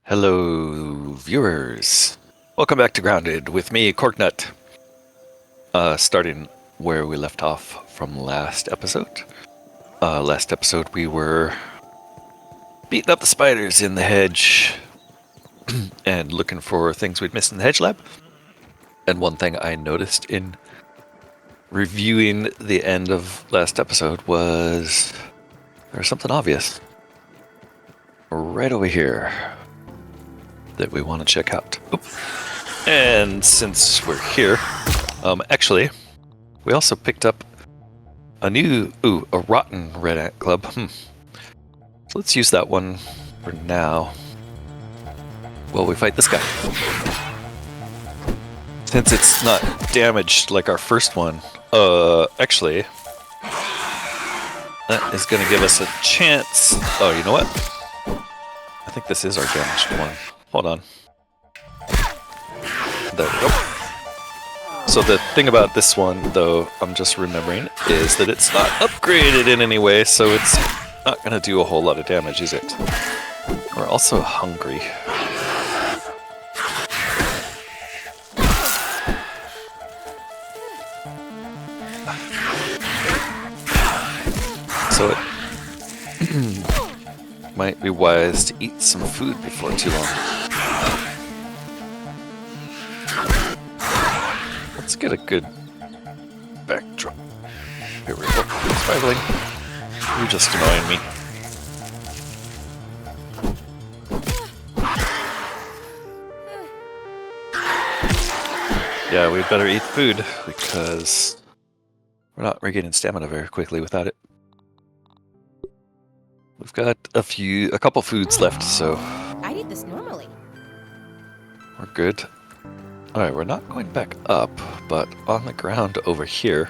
Hello, viewers. Welcome back to Grounded with me, Corknut. Starting where we left off from last episode. Last episode we were beating up the spiders in the hedge and looking for things we'd missed in the hedge lab. And one thing I noticed in reviewing the end of last episode was there was something obvious right over here that we want to check out. Oop. And since we're here, actually, we also picked up a rotten red ant club. So let's use that one for now while we fight this guy. Since it's not damaged like our first one, actually, that is going to give us a chance. Oh, you know what? I think this is our damaged one. Hold on. There we go. So the thing about this one, though, I'm just remembering, is that it's not upgraded in any way, so it's not going to do a whole lot of damage, is it? We're also hungry. So it might be wise to eat some food before too long. Let's get a good backdrop. Here we go. Spiraling. You're just annoying me. Yeah, we better eat food because we're not regaining stamina very quickly without it. We've got a couple foods left, so I'd eat this normally. We're good. Alright, we're not going back up, but on the ground over here,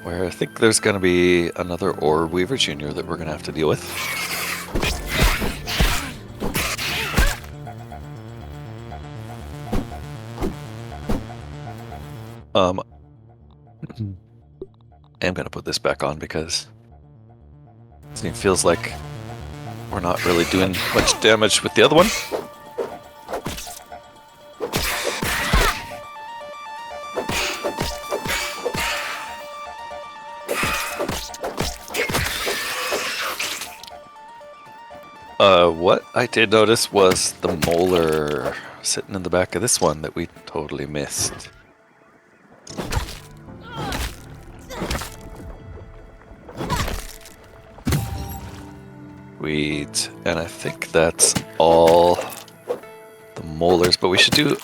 where I think there's going to be another Orb Weaver Jr. that we're going to have to deal with. I'm going to put this back on because it feels like we're not really doing much damage with the other one. What I did notice was the molar sitting in the back of this one that we totally missed. Sweet. And I think that's all the molars, but we should do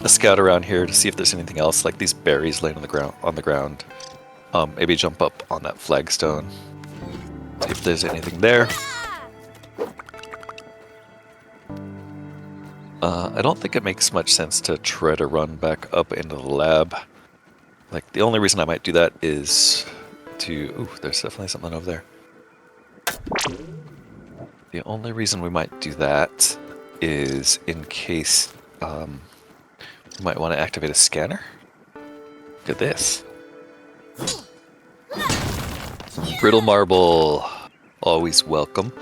a scout around here to see if there's anything else, like these berries laying on the ground. Maybe jump up on that flagstone, see if there's anything there. I don't think it makes much sense to try to run back up into the lab. Like, the only reason I might do that is to... Ooh, there's definitely something over there. The only reason we might do that is in case we might want to activate a scanner. Look at this. Brittle marble. Always welcome.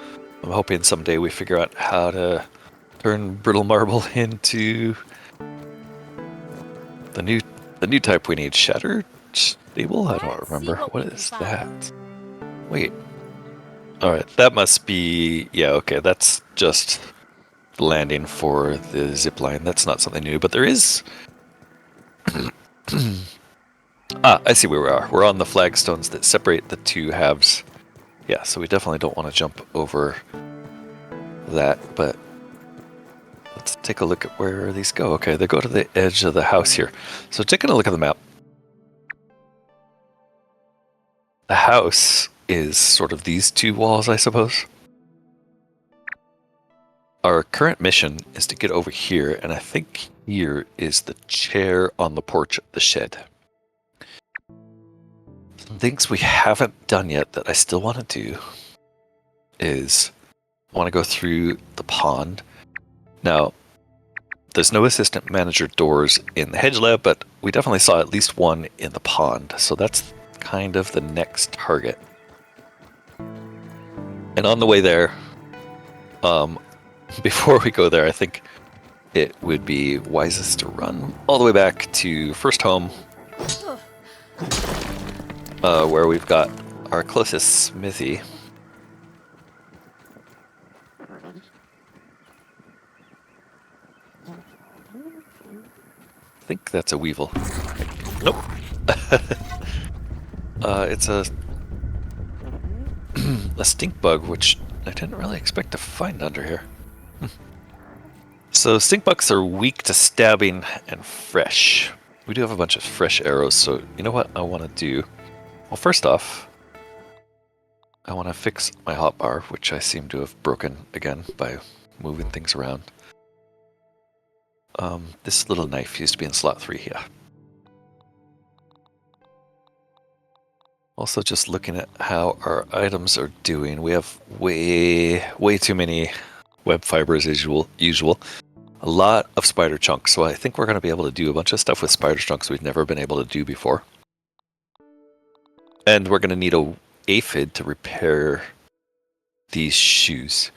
I'm hoping someday we figure out how to turn brittle marble into the new type we need. Shattered stable? I don't remember. What is that? Wait. Alright, that must be... Yeah, okay, that's just landing for the zipline. That's not something new, but there is... I see where we are. We're on the flagstones that separate the two halves. Yeah, so we definitely don't want to jump over that, but let's take a look at where these go. Okay, they go to the edge of the house here. So taking a look at the map, the house is sort of these two walls, I suppose. Our current mission is to get over here, and I think here is the chair on the porch of the shed. Some things we haven't done yet that I still want to do is I want to go through the pond. Now, there's no assistant manager doors in the hedge lab, but we definitely saw at least one in the pond, so that's kind of the next target. And on the way there, Before we go there, I think it would be wisest to run all the way back to first home, where we've got our closest smithy. I think that's a weevil. Nope. It's a stink bug, which I didn't really expect to find under here. So stink bugs are weak to stabbing and fresh. We do have a bunch of fresh arrows, so you know what I want to do? Well, first off, I want to fix my hotbar, which I seem to have broken again by moving things around. This little knife used to be in slot 3, yeah. Also, just looking at how our items are doing, we have way too many web fibers as usual. A lot of spider chunks, so I think we're going to be able to do a bunch of stuff with spider chunks we've never been able to do before. And we're going to need a aphid to repair these shoes.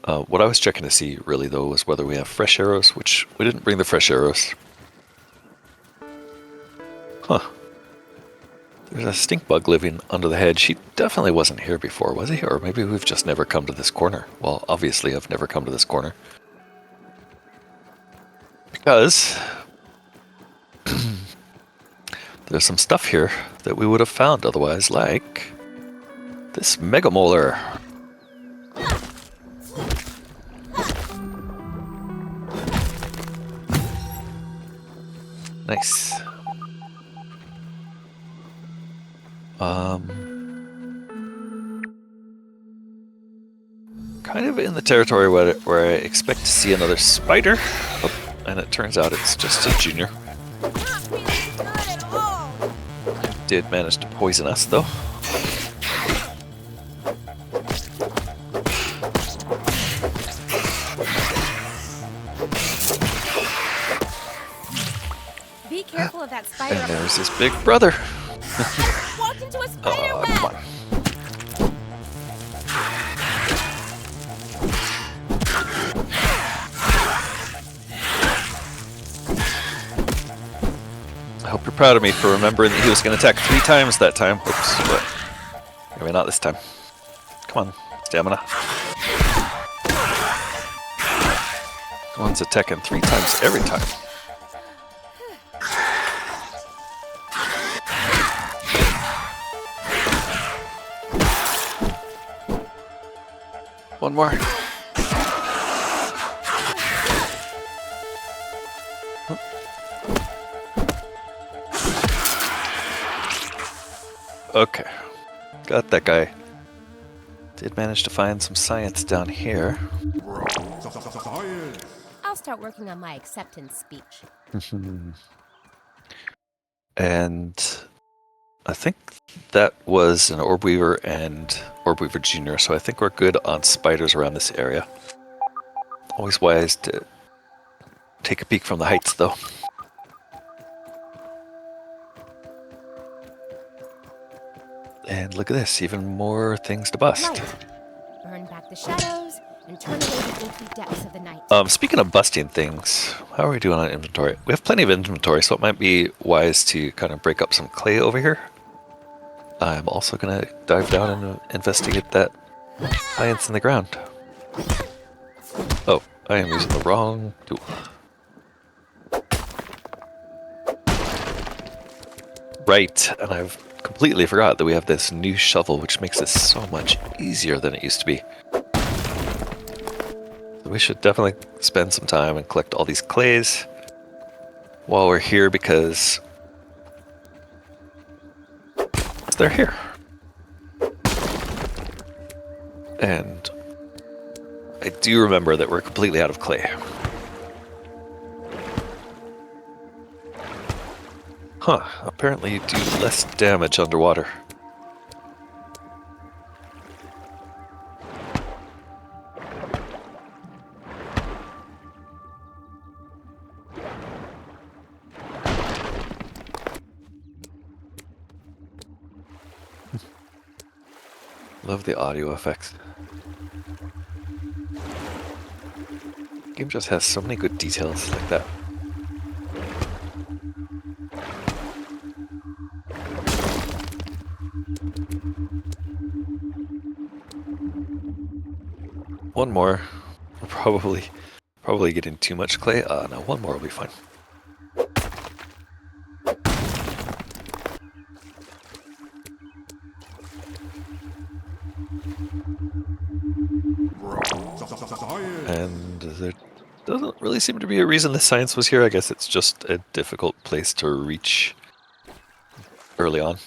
What I was checking to see, really, though, was whether we have fresh arrows, which we didn't bring the fresh arrows. Huh. There's a stink bug living under the hedge. He definitely wasn't here before, was he? Or maybe we've just never come to this corner. Well, obviously I've never come to this corner. Because there's some stuff here that we would have found otherwise, like this Mega Molar. Nice. Kind of in the territory where I expect to see another spider. Oh, and it turns out it's just a junior. Did manage to poison us, though. Be careful of that spider. And there's his big brother. Walked into a spider web. Come on. I hope you're proud of me for remembering that he was going to attack 3 times that time. Oops, but maybe not this time. Come on, stamina. One's attacking 3 times every time. One more. Okay, got that guy. Did manage to find some science down here. I'll start working on my acceptance speech. And I think that was an Orb Weaver and Orb Weaver Jr., so I think we're good on spiders around this area. Always wise to take a peek from the heights, though. And look at this, even more things to bust. Light. Burn back the shadows and turn away the inky depths of the night. Speaking of busting things, how are we doing on inventory? We have plenty of inventory, so it might be wise to kind of break up some clay over here. I'm also going to dive down and investigate that science in the ground. Oh, I am using the wrong tool. Right, and I've completely forgot that we have this new shovel, which makes this so much easier than it used to be. So we should definitely spend some time and collect all these clays while we're here, because they're here. And I do remember that we're completely out of clay. Huh, apparently you do less damage underwater. Love the audio effects. game just has so many good details like that. One more. We're probably getting too much clay. No, one more will be fine. And there doesn't really seem to be a reason the science was here. I guess it's just a difficult place to reach early on.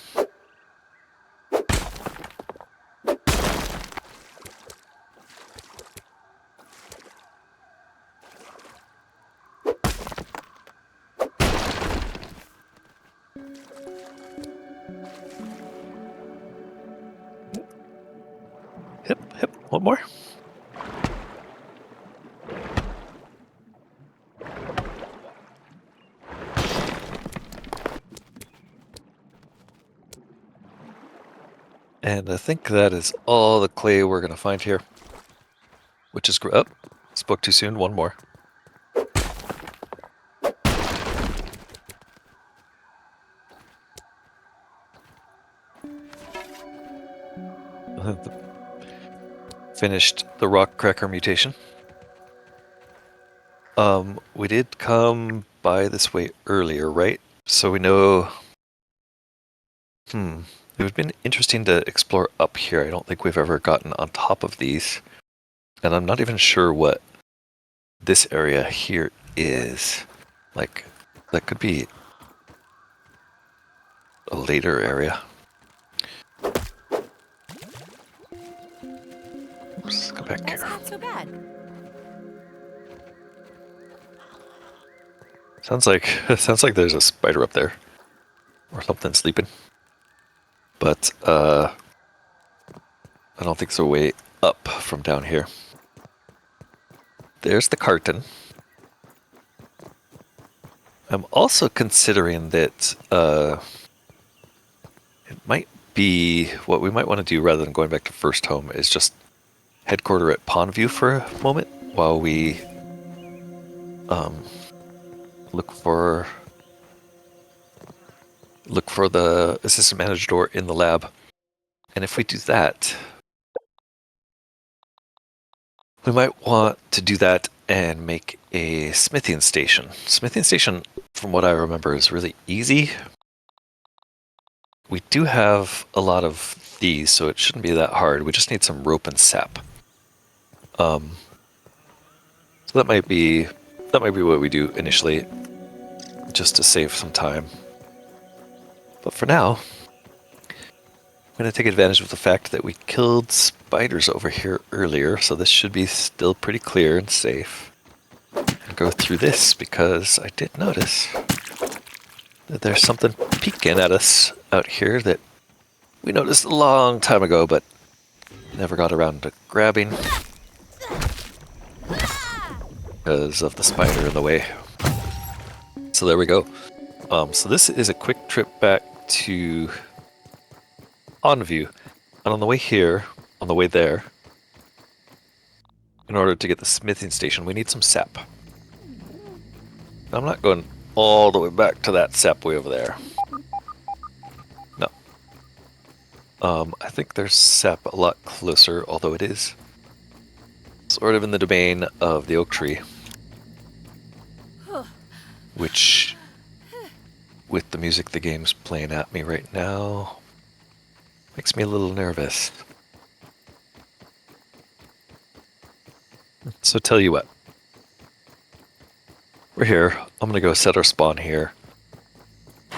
Hip, one more. And I think that is all the clay we're going to find here. Which is great. Oh, spoke too soon. One more. Finished the rock cracker mutation. We did come by this way earlier, right? So we know... It would have been interesting to explore up here. I don't think we've ever gotten on top of these. And I'm not even sure what this area here is. Like, that could be a later area. Let's go back That's here. not so bad. Sounds like there's a spider up there. Or something sleeping. But, I don't think there's a way up from down here. There's the carton. I'm also considering that it might be what we might want to do rather than going back to First Home is just headquarter at Pondview for a moment while we look for the assistant manager door in the lab. And if we do that, we might want to do that and make a smithing station. Smithing station, from what I remember, is really easy. We do have a lot of these, so it shouldn't be that hard. We just need some rope and sap. So that might be what we do initially, just to save some time. But for now, I'm going to take advantage of the fact that we killed spiders over here earlier, so this should be still pretty clear and safe. And go through this, because I did notice that there's something peeking at us out here that we noticed a long time ago, but never got around to grabbing because of the spider in the way. So there we go. So this is a quick trip back to Pondview, and on the way here, on the way there, in order to get the smithing station, we need some sap. Now, I'm not going all the way back to that sap way over there. No. I think there's sap a lot closer, although it is sort of in the domain of the oak tree, which, with the music the game's playing at me right now, makes me a little nervous. So tell you what. We're here. I'm going to go set our spawn here.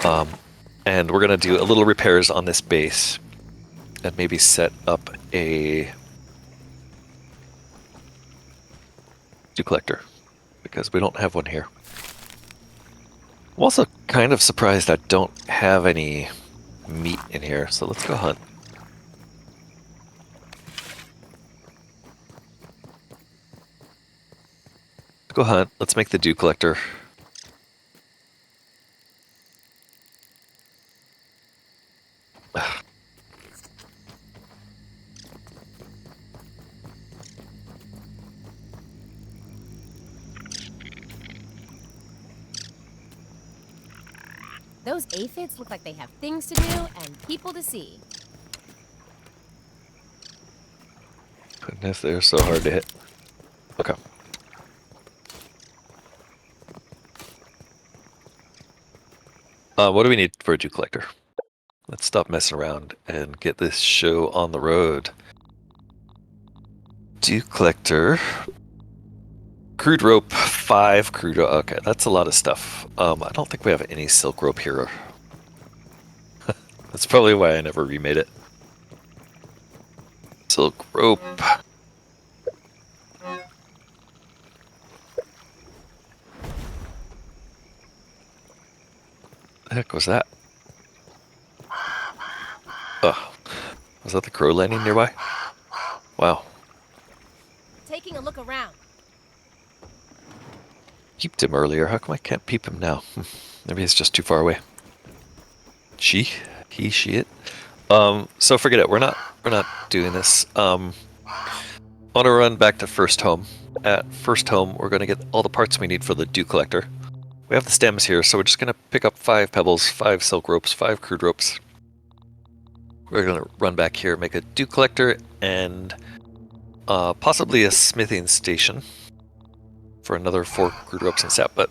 And we're going to do a little repairs on this base. And maybe set up a dew collector. Because we don't have one here. I'm also kind of surprised I don't have any meat in here. So let's go hunt. Go hunt. Let's make the dew collector. Those aphids look like they have things to do and people to see. Goodness, they're so hard to hit. Okay. What do we need for a dew collector? Let's stop messing around and get this show on the road. Dew collector. Crude rope, 5 crude rope. Okay, that's a lot of stuff. I don't think we have any silk rope here. That's probably why I never remade it. Silk rope. The heck was that? Oh, was that the crow landing nearby? Wow. Taking a look around. Peeped him earlier. How come I can't peep him now? Maybe he's just too far away. She, he, she, it. So forget it. We're not doing this. I want to run back to First Home. At First Home, we're going to get all the parts we need for the dew collector. We have the stems here, so we're just going to pick up 5 pebbles, 5 silk ropes, 5 crude ropes. We're going to run back here, make a dew collector, and possibly a smithing station for another 4 crude ropes and sap, but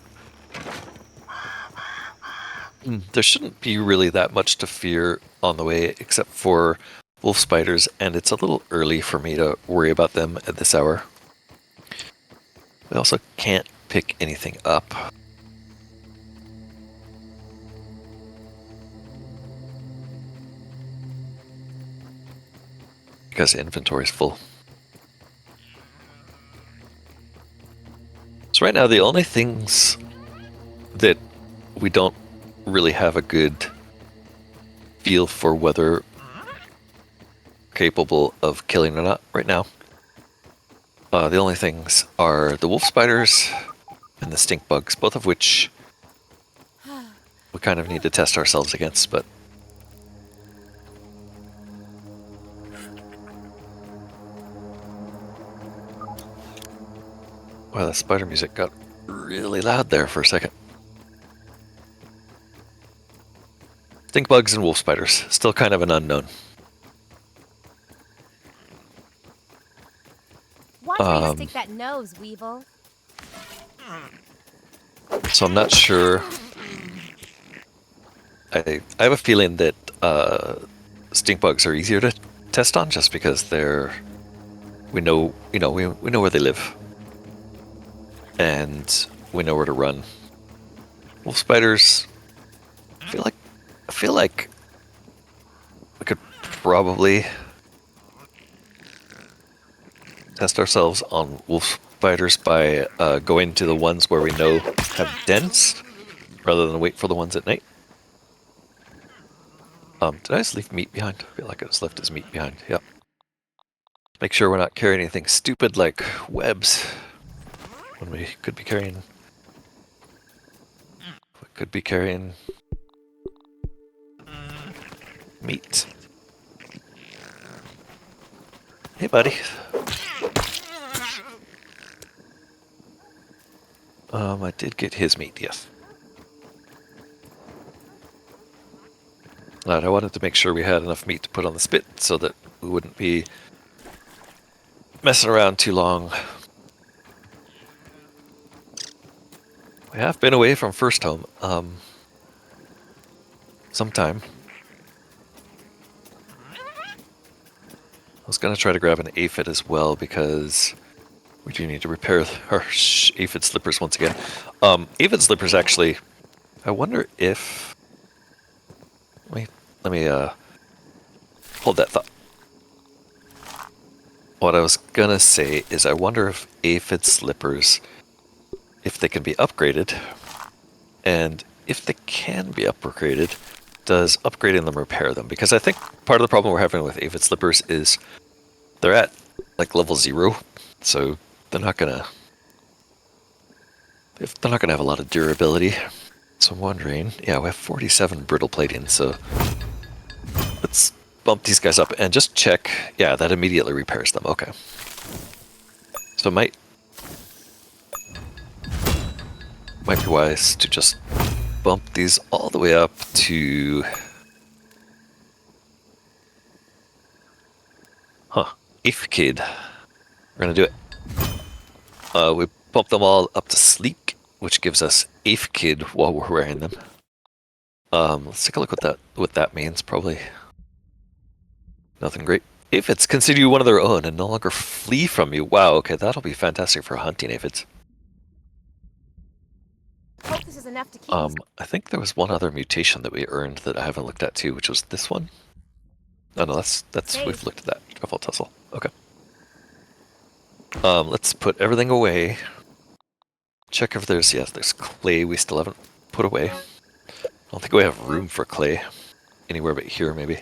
there shouldn't be really that much to fear on the way, except for wolf spiders, and it's a little early for me to worry about them at this hour. We also can't pick anything up. Because inventory is full. So right now the only things that we don't really have a good feel for whether capable of killing or not right now. The only things are the wolf spiders and the stink bugs, both of which we kind of need to test ourselves against, but wow, the spider music got really loud there for a second. Stink bugs and wolf spiders, still kind of an unknown. Watch where you stick that nose, Weevil. So I'm not sure. I have a feeling that stink bugs are easier to test on, just because we know where they live, and we know where to run. Wolf spiders, I feel like we could probably test ourselves on wolf spiders by going to the ones where we know have dens, rather than wait for the ones at night. Did I just leave meat behind? I feel like I just left his meat behind. Yep. Make sure we're not carrying anything stupid like webs when we could be carrying. We could be carrying meat. Hey, buddy. I did get his meat, yes. I wanted to make sure we had enough meat to put on the spit so that we wouldn't be messing around too long. We have been away from First Home some time. I was going to try to grab an aphid as well, because we do need to repair our aphid slippers once again. Aphid slippers, actually, I wonder if... Let me hold that thought. What I was gonna say is I wonder if aphid slippers, if they can be upgraded, and if they can be upgraded, does upgrading them repair them? Because I think part of the problem we're having with aphid slippers is they're at like level 0, so they're not gonna have a lot of durability. So I'm wondering, yeah, we have 47 brittle plating, so let's bump these guys up and just check. Yeah, that immediately repairs them. Okay. So it might be wise to just bump these all the way up to... Aphkid. We're gonna do it. We bump them all up to sleek, which gives us Aphkid while we're wearing them. Let's take a look at what that means. Probably nothing great. Aphids consider you one of their own and no longer flee from you. Wow, okay, that'll be fantastic for hunting aphids. Hope this is enough to keep. I think there was one other mutation that we earned that I haven't looked at too, which was this one. Oh no, that's we've looked at that. Truffle tussle. Okay. Let's put everything away. Check if there's clay we still haven't put away. I don't think we have room for clay anywhere but here, maybe.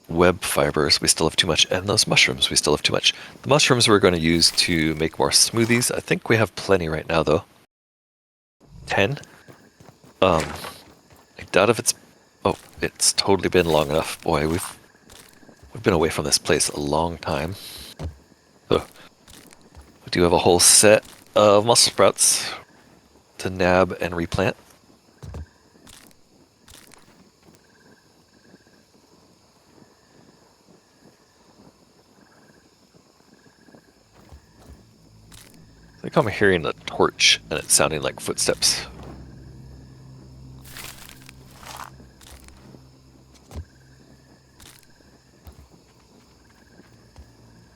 Web fibers, we still have too much, and those mushrooms, we still have too much. The mushrooms we're going to use to make more smoothies. I think we have plenty right now, though. 10. I doubt if it's... Oh, it's totally been long enough. Boy, we've been away from this place a long time. So, we do have a whole set of mussel sprouts to nab and replant. I think I'm hearing a torch and it's sounding like footsteps.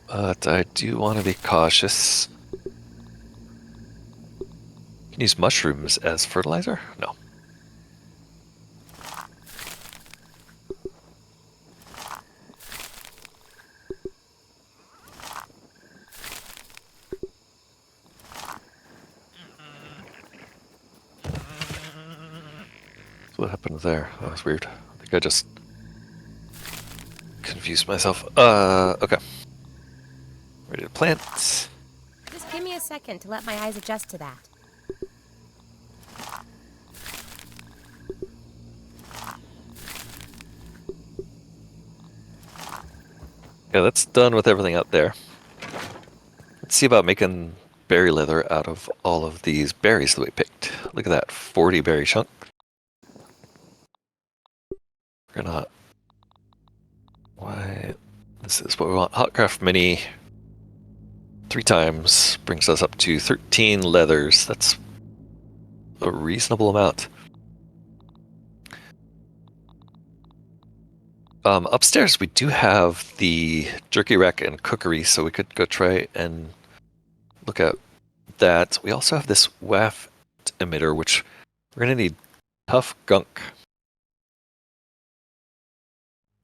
But I do want to be cautious. Can you use mushrooms as fertilizer? No. What happened there? That was weird. I think I just confused myself. Okay. Ready to plant. Just give me a second to let my eyes adjust to that. Yeah, that's done with everything out there. Let's see about making berry leather out of all of these berries that we picked. Look at that, 40 berry chunk. We're gonna... Why? This is what we want. Hotcraft Mini 3 times brings us up to 13 leathers. That's a reasonable amount. Upstairs we do have the jerky rack and cookery, so we could go try and look at that. We also have this waft emitter, which we're going to need tough gunk.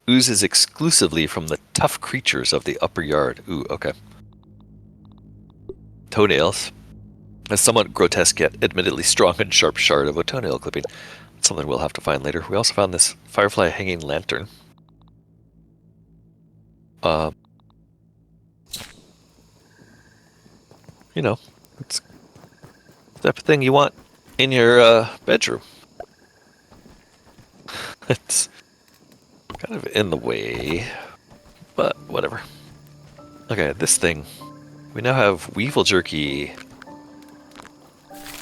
Oozes exclusively from the tough creatures of the upper yard. Ooh, okay. Toenails. A somewhat grotesque yet admittedly strong and sharp shard of a toenail clipping. That's something we'll have to find later. We also found this firefly hanging lantern. You know, it's the type of thing you want in your bedroom. It's kind of in the way, but whatever. Okay, this thing. We now have weevil jerky.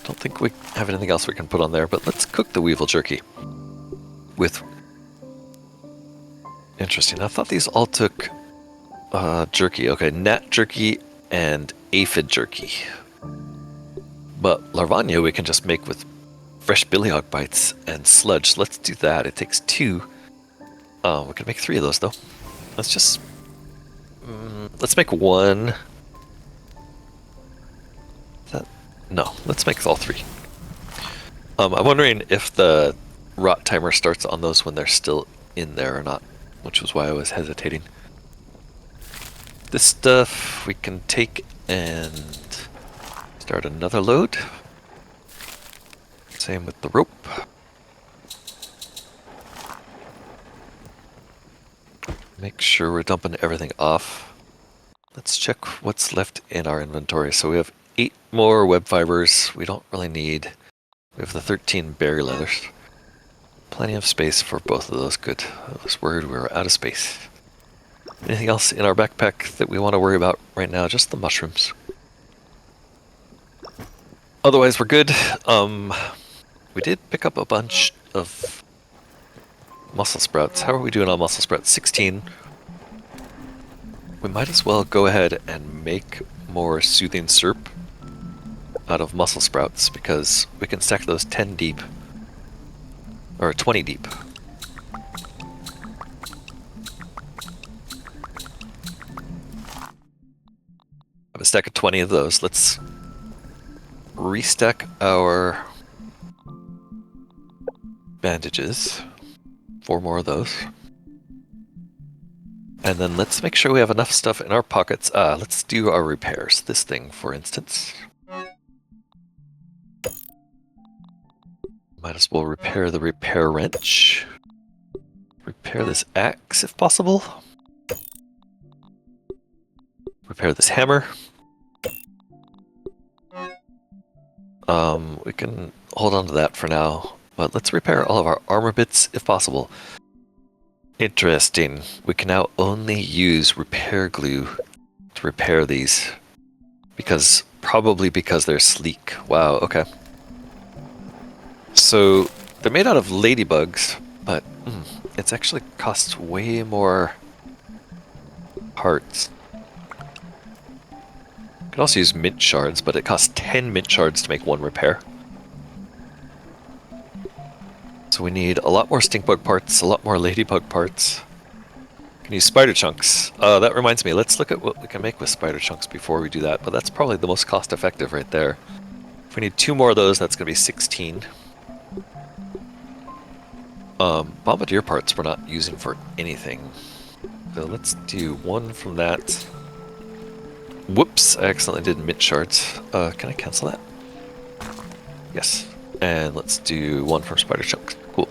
Don't think we have anything else we can put on there, but let's cook the weevil jerky with... Interesting. I thought these all took jerky. Okay, gnat jerky and aphid jerky. But Larvania we can just make with fresh billyhog bites and sludge. Let's do that. It takes 2. We can make 3 of those though. Let's just... let's make 1. No, let's make all 3. I'm wondering if the rot timer starts on those when they're still in there or not, which was why I was hesitating. This stuff we can take and start another load. Same with the rope. Make sure we're dumping everything off. Let's check what's left in our inventory. So we have 8 more web fibers we don't really need. We have the 13 berry leathers. Plenty of space for both of those. Good. I was worried we were out of space. Anything else in our backpack that we want to worry about right now? Just the mushrooms. Otherwise, we're good. We did pick up a bunch of muscle sprouts. How are we doing on muscle sprouts? 16. We might as well go ahead and make more soothing syrup out of muscle sprouts because we can stack those 10 deep. Or 20 deep. I have a stack of 20 of those. Let's restack our bandages. 4 more of those. And then let's make sure we have enough stuff in our pockets. Let's do our repairs. This thing, for instance. Might as well repair the repair wrench. Repair this axe if possible. Repair this hammer. We can hold on to that for now, but let's repair all of our armor bits if possible. Interesting. We can now only use repair glue to repair these. Probably because they're sleek. Wow, okay. So, they're made out of ladybugs, but it's actually costs way more parts. You can also use mint shards, but it costs 10 mint shards to make 1 repair. So we need a lot more stink bug parts, a lot more ladybug parts. Can use spider chunks. That reminds me, let's look at what we can make with spider chunks before we do that, but that's probably the most cost effective right there. If we need 2 more of those, that's going to be 16. Bombardier parts we're not using for anything. So let's do 1 from that. Whoops, I accidentally did mint shards. Can I cancel that? Yes. And let's do 1 from spider chunks. Cool.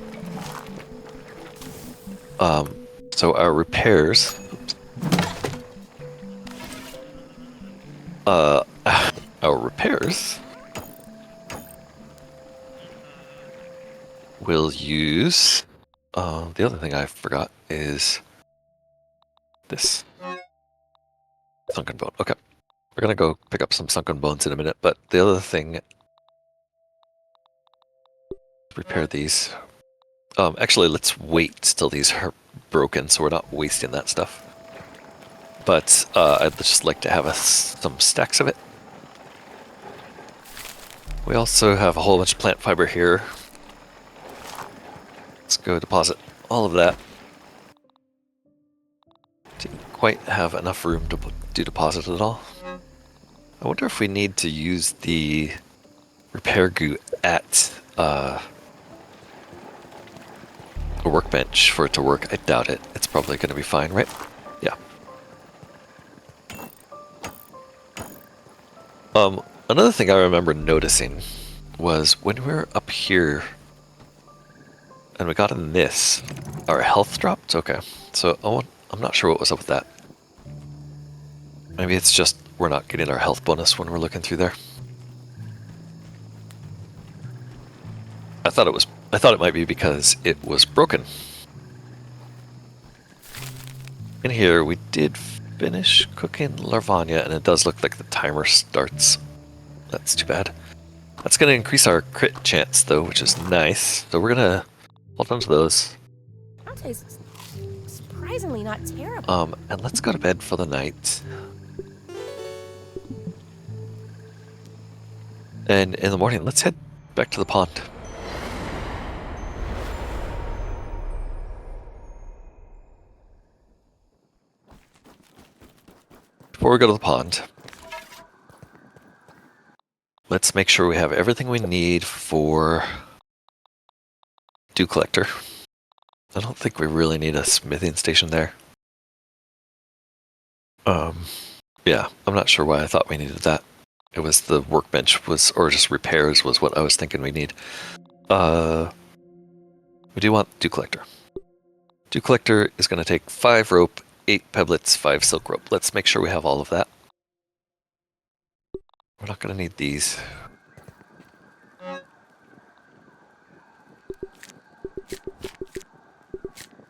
So our repairs. Our repairs will use. The other thing I forgot is this sunken bone. Okay, we're gonna go pick up some sunken bones in a minute, but the other thing. Repair these. Actually, let's wait till these are broken so we're not wasting that stuff. But I'd just like to have some stacks of it. We also have a whole bunch of plant fiber here. Let's go deposit all of that. Didn't quite have enough room to do deposit at all. I wonder if we need to use the repair goo at a workbench for it to work. I doubt it. It's probably going to be fine, right? Yeah. Another thing I remember noticing was when we were up here and we got in this, our health dropped. Okay, so I'm not sure what was up with that. Maybe it's just we're not getting our health bonus when we're looking through there. I thought it might be because it was broken. In here, we did finish cooking Larvania, and it does look like the timer starts. That's too bad. That's going to increase our crit chance, though, which is nice. So we're going to hold on to those. That tastes surprisingly not terrible. And let's go to bed for the night. And in the morning, let's head back to the pond. Before we go to the pond, let's make sure we have everything we need for Dew Collector. I don't think we really need a smithing station there. Yeah, I'm not sure why I thought we needed that. It was the workbench or just repairs was what I was thinking we need. We do want Dew Collector. Dew Collector is going to take 5 rope, 8 pebblets, 5 silk rope. Let's make sure we have all of that. We're not going to need these.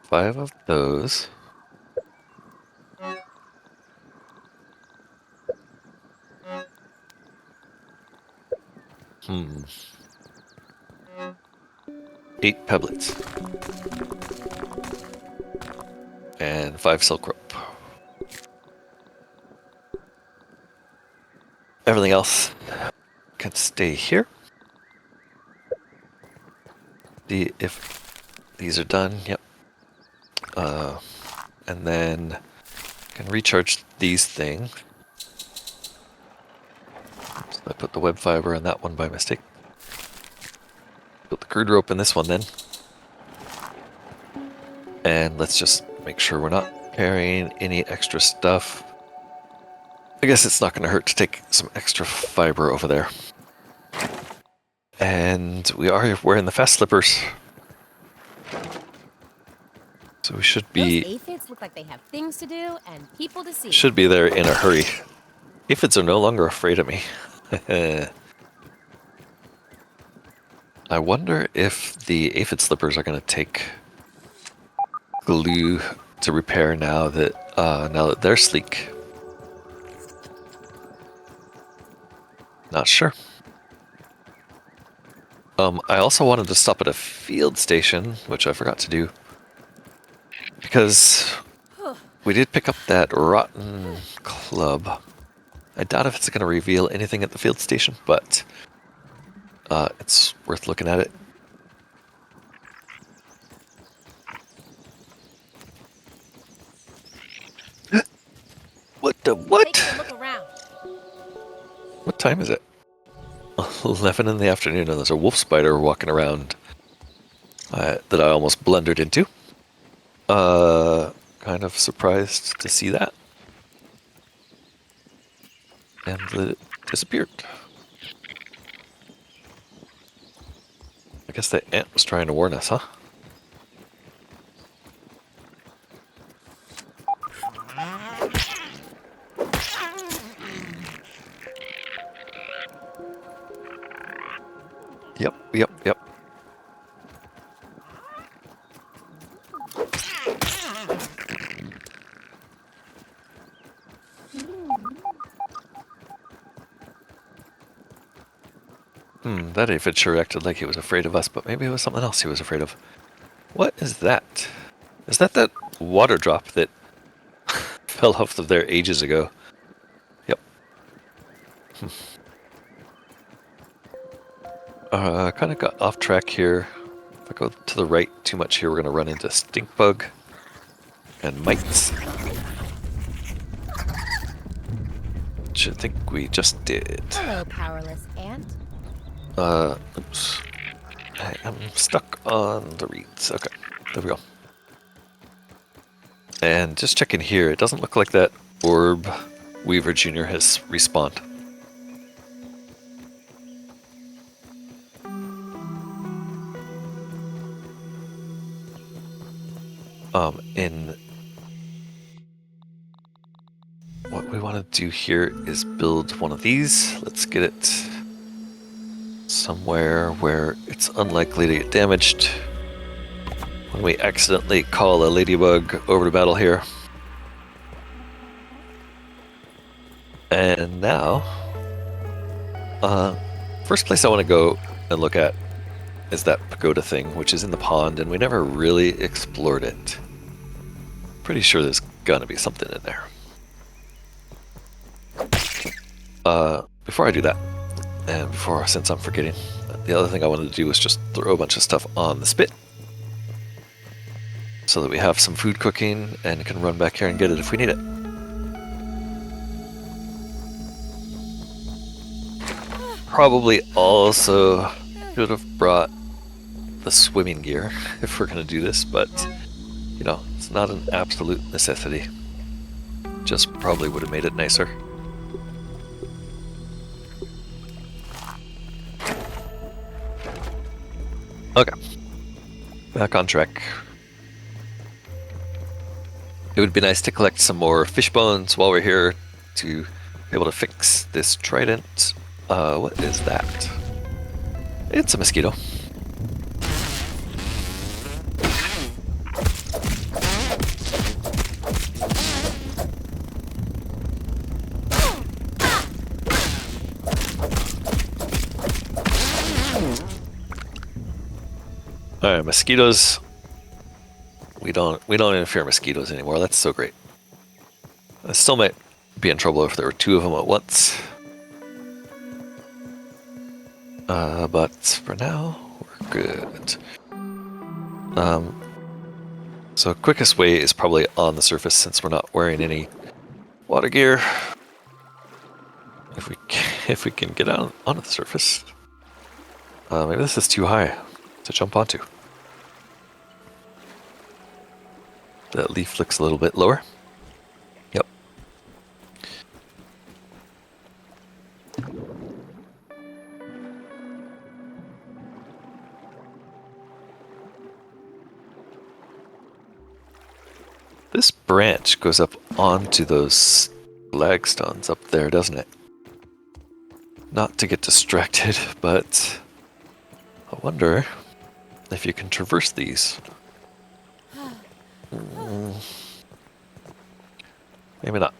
Five of those. 8 pebblets. And 5 silk rope. Everything else can stay here. If these are done, yep. And then can recharge these things. So I put the web fiber in that one by mistake. Put the crude rope in this one then. And let's just make sure we're not carrying any extra stuff. I guess it's not going to hurt to take some extra fiber over there. And we are wearing the fast slippers. So we should be... Those aphids look like they have things to do and people to see. Should be there in a hurry. Aphids are no longer afraid of me. I wonder if the aphid slippers are going to take glue to repair now that they're sleek. Not sure. I also wanted to stop at a field station, which I forgot to do, because we did pick up that rotten club. I doubt if it's going to reveal anything at the field station, but it's worth looking at it. What the what? Take a look around. What time is it? 11 in the afternoon, and there's a wolf spider walking around that I almost blundered into. Kind of surprised to see that. And it disappeared. I guess the ant was trying to warn us, huh? Yep. That aphid sure acted like he was afraid of us, but maybe it was something else he was afraid of. What is that? Is that water drop that fell off of there ages ago? Yep. Kind of got off track here. If I go to the right too much here, we're going to run into stink bug and mites. Which I think we just did. Hello, powerless ant. Oops. I am stuck on the reeds. Okay, there we go. And just checking here, it doesn't look like that orb Weaver Jr. has respawned. In what we want to do here is build one of these. Let's get it somewhere where it's unlikely to get damaged when we accidentally call a ladybug over to battle here. And now, first place I want to go and look at is that pagoda thing, which is in the pond, and we never really explored it. Pretty sure there's gonna be something in there. Before I do that, and since I'm forgetting, the other thing I wanted to do was just throw a bunch of stuff on the spit so that we have some food cooking and can run back here and get it if we need it. Probably also should have brought the swimming gear if we're going to do this, but you know, it's not an absolute necessity. Just probably would have made it nicer. Okay, back on track. It would be nice to collect some more fish bones while we're here to be able to fix this trident. What is that? It's a mosquito. Alright, mosquitoes. We don't interfere mosquitoes anymore. That's so great. I still might be in trouble if there were 2 of them at once. But for now, we're good. So quickest way is probably on the surface since we're not wearing any water gear. If we can get out onto the surface. Maybe this is too high to jump onto. That leaf looks a little bit lower. Yep. This branch goes up onto those flagstones up there, doesn't it? Not to get distracted, but I wonder if you can traverse these. Maybe not.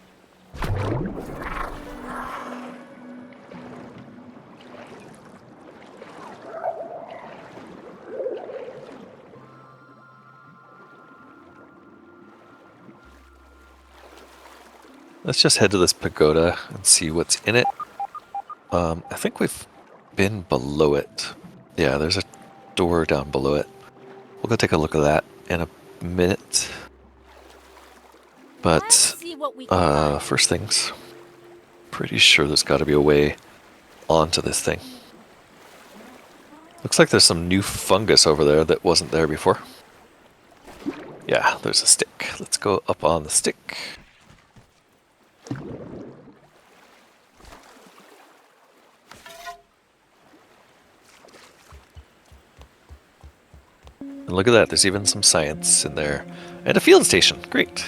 Let's just head to this pagoda and see what's in it. I think we've been below it. Yeah, there's a door down below it. We'll go take a look at that in a minute. But first things, pretty sure there's got to be a way onto this thing. Looks like there's some new fungus over there that wasn't there before. Yeah, there's a stick. Let's go up on the stick. And look at that, there's even some science in there. And a field station, great.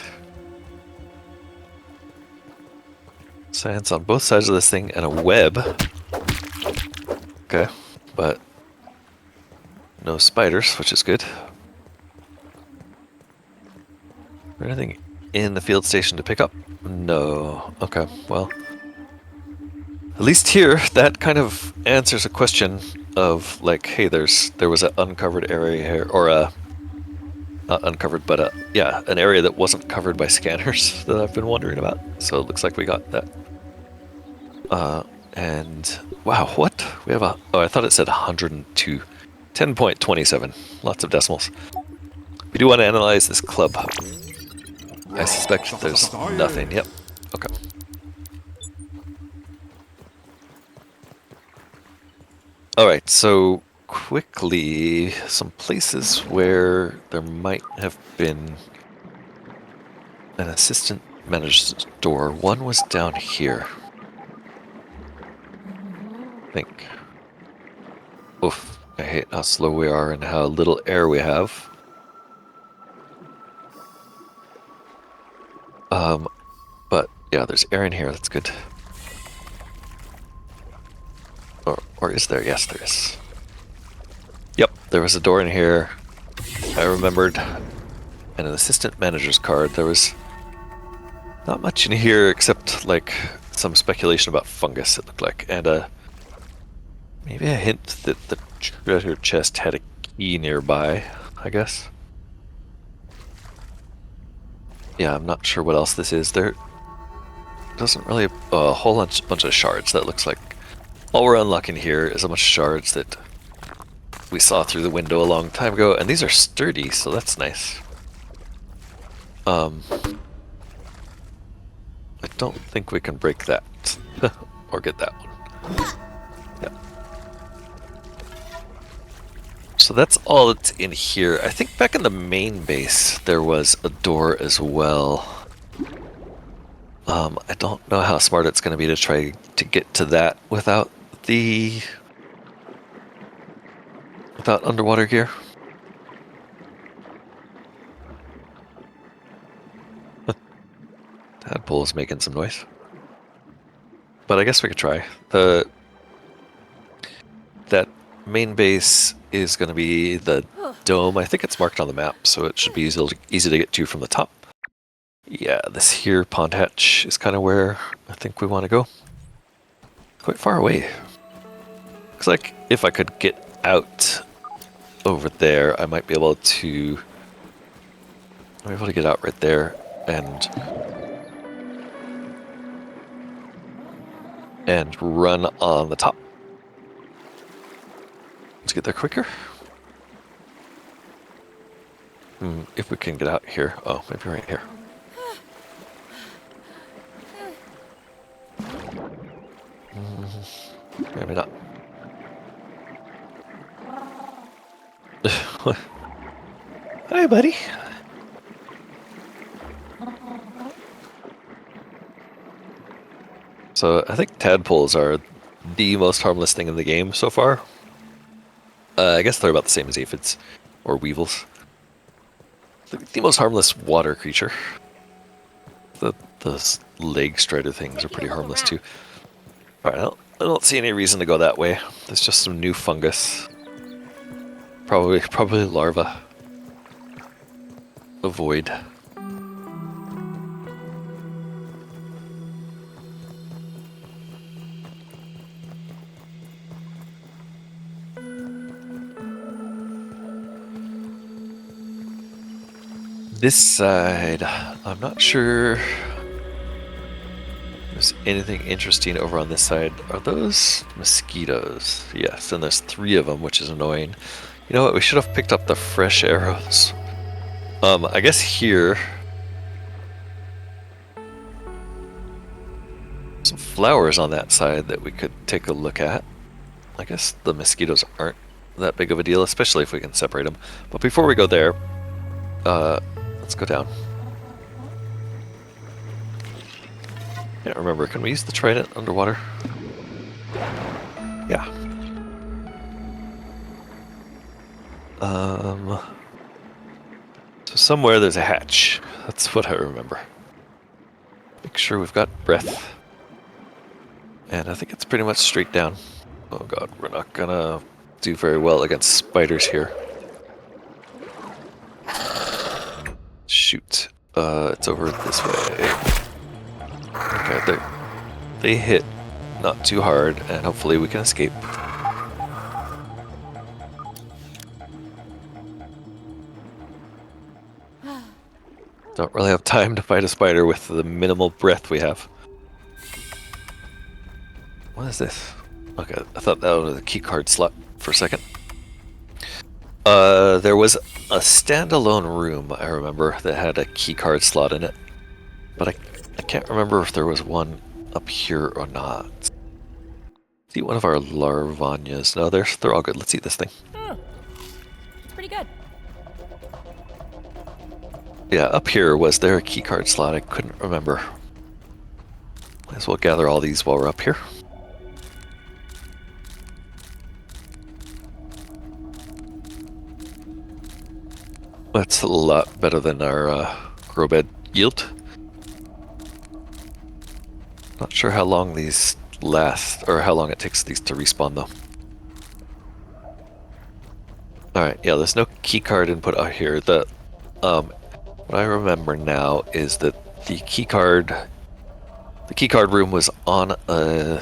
Science on both sides of this thing and a web. Okay, but no spiders, which is good. Is there anything in the field station to pick up? No. Okay, well. At least here, that kind of answers a question of like, hey, there was an uncovered area here, or not uncovered, but yeah, an area that wasn't covered by scanners that I've been wondering about. So it looks like we got that. And wow, what? We have oh, I thought it said 102. 10.27. Lots of decimals. We do want to analyze this club. I suspect there's nothing. Yep. Okay. Alright, so quickly, some places where there might have been an assistant manager's door. One was down here. I think. Oof, I hate how slow we are and how little air we have. But yeah, there's air in here, that's good. Or is there? Yes, there is. Yep, there was a door in here. I remembered. And an assistant manager's card. There was not much in here except like some speculation about fungus, it looked like. And maybe a hint that the treasure chest had a key nearby, I guess. Yeah, I'm not sure what else this is. There doesn't really a whole bunch of shards. That looks like all we're unlocking here is a bunch of shards that we saw through the window a long time ago, and these are sturdy, so that's nice. I don't think we can break that or get that one. Yeah. So that's all that's in here. I think back in the main base there was a door as well. I don't know how smart it's going to be to try to get to that without underwater gear. Tadpole is making some noise. But I guess we could try. That main base is going to be the dome. I think it's marked on the map, so it should be easy to get to from the top. Yeah, this here pond hatch is kind of where I think we want to go. Quite far away. Looks like if I could get out over there, I might be able to get out right there and run on the top. Let's get there quicker. If we can get out here. Oh, maybe right here. Maybe not. Hi, buddy. So I think tadpoles are the most harmless thing in the game so far. I guess they're about the same as aphids or weevils. The most harmless water creature. The leg strider things are pretty harmless too. All right, I don't see any reason to go that way. There's just some new fungus. Probably larva. Avoid. This side, I'm not sure there's anything interesting over on this side. Are those mosquitoes? Yes, and there's 3 of them, which is annoying. You know what? We should have picked up the fresh arrows. I guess here, some flowers on that side that we could take a look at. I guess the mosquitoes aren't that big of a deal, especially if we can separate them. But before we go there, let's go down. Can't remember. Can we use the trident underwater? Yeah. So somewhere there's a hatch. That's what I remember. Make sure we've got breath. And I think it's pretty much straight down. Oh god, we're not gonna do very well against spiders here. Shoot. It's over this way. Okay, they hit not too hard, and hopefully we can escape. Don't really have time to fight a spider with the minimal breath we have. What is this? Okay, I thought that was a keycard slot for a second. There was a standalone room, I remember, that had a keycard slot in it. But I can't remember if there was one up here or not. Let's eat one of our Larvanias. No, they're all good. Let's eat this thing. It's pretty good. Yeah, up here, was there a keycard slot? I couldn't remember. Might as well gather all these while we're up here. That's a lot better than our grow bed yield. Not sure how long these last, or how long it takes these to respawn though. Alright, yeah, there's no keycard input out here. What I remember now is that the keycard room was on a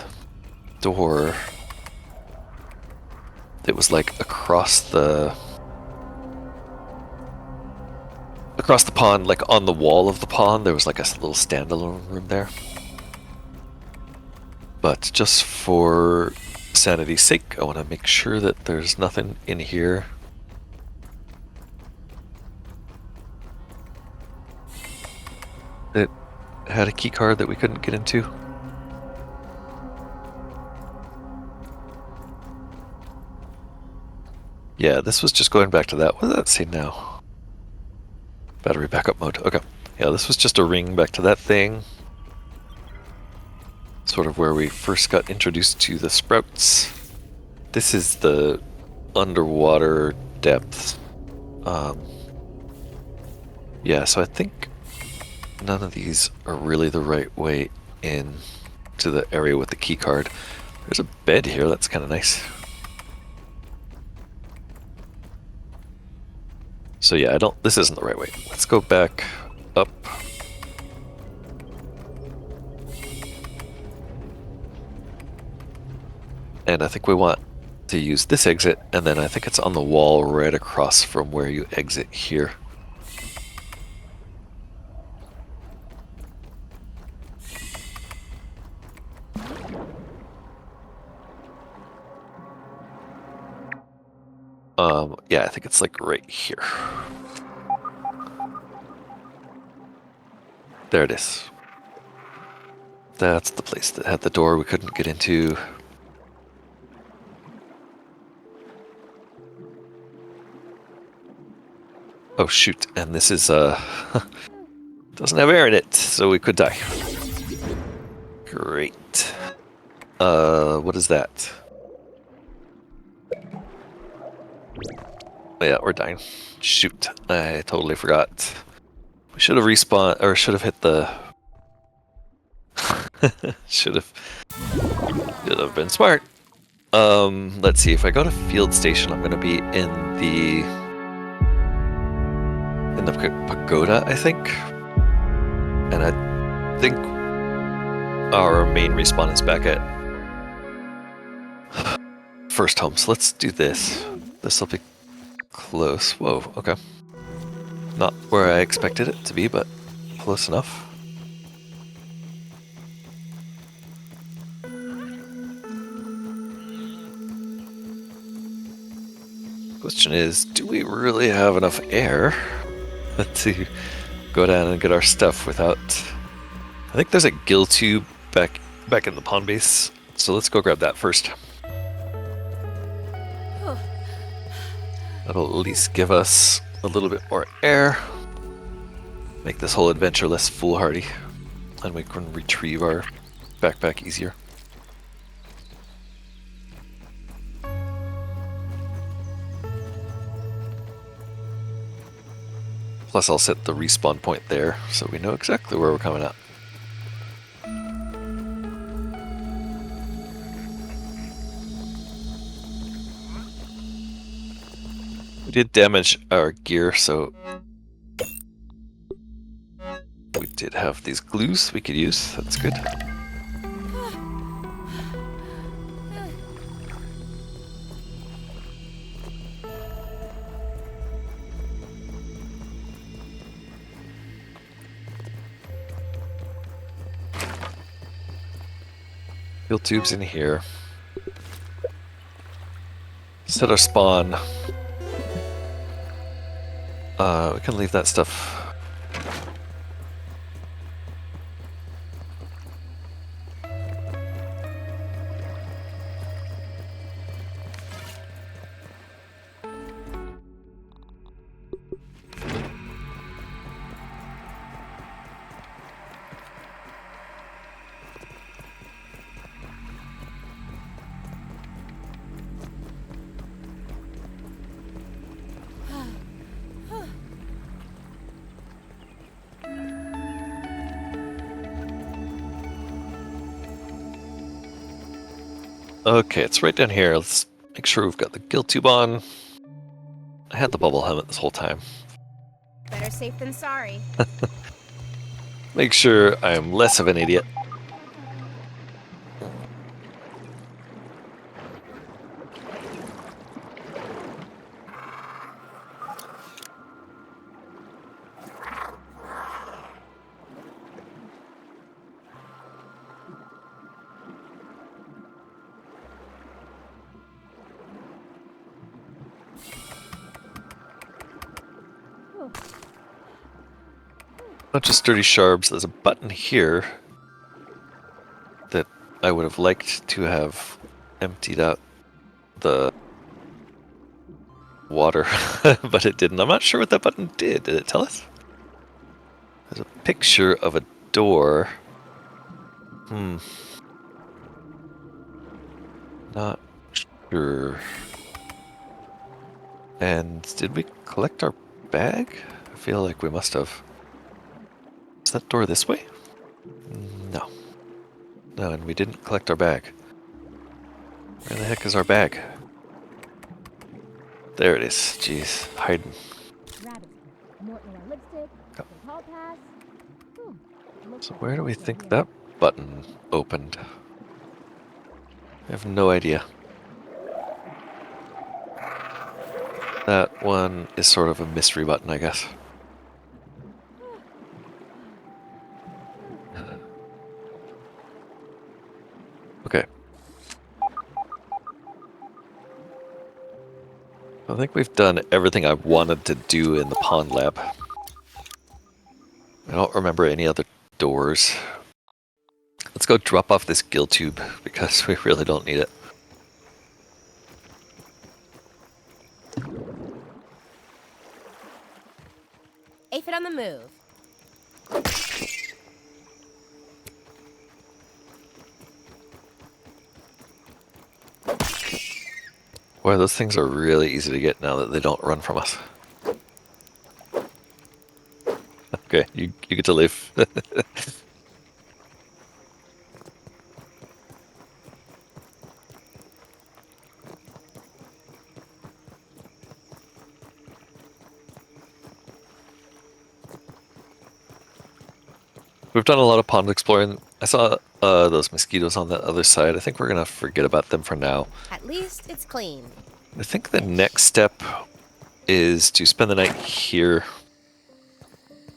door that was like across the pond, like on the wall of the pond. There was like a little standalone room there. But just for sanity's sake, I want to make sure that there's nothing in here. That had a key card that we couldn't get into. Yeah, this was just going back to that. What does that say now? Battery backup mode. Okay. Yeah, this was just a ring back to that thing. Sort of where we first got introduced to the sprouts. This is the underwater depths. Yeah, so I think none of these are really the right way in to the area with the key card. There's a bed here, that's kind of nice. So yeah, this isn't the right way. Let's go back up. And I think we want to use this exit, and then I think it's on the wall right across from where you exit here. Yeah, I think it's like right here. There it is. That's the place that had the door we couldn't get into. Oh shoot, and this is doesn't have air in it, so we could die. Great. What is that? Oh, yeah, we're dying. Shoot, I totally forgot. We should have respawned, or should have hit the... should have been smart. Let's see, if I go to field station, I'm gonna be in the pagoda, I think. And I think our main respawn is back at first home, so let's do this. This will be close. Whoa, okay. Not where I expected it to be, but close enough. Question is, do we really have enough air to go down and get our stuff without... I think there's a gill tube back in the pond base, so let's go grab that first. That'll at least give us a little bit more air, make this whole adventure less foolhardy, and we can retrieve our backpack easier. Plus I'll set the respawn point there, so we know exactly where we're coming at. We did damage our gear, so we did have these glues we could use. That's good. Fuel tubes in here. Set our spawn. We can leave that stuff. Okay, it's right down here. Let's make sure we've got the gill tube on. I had the bubble helmet this whole time. Better safe than sorry. Make sure I am less of an idiot. Bunch of sturdy sharps. There's a button here that I would have liked to have emptied out the water, but it didn't. I'm not sure what that button did. Did it tell us? There's a picture of a door. Not sure. And did we collect our bag? I feel like we must have. Is that door this way? No. No, and we didn't collect our bag. Where the heck is our bag? There it is. Jeez, hiding. So where do we think that button opened? I have no idea. That one is sort of a mystery button, I guess. Okay. I think we've done everything I wanted to do in the pond lab. I don't remember any other doors. Let's go drop off this gill tube because we really don't need it. Aphid on the move. Boy, those things are really easy to get now that they don't run from us. Okay, you get to leave. We've done a lot of pond exploring. I saw those mosquitoes on that other side. I think we're going to forget about them for now. At least it's clean. I think the next step is to spend the night here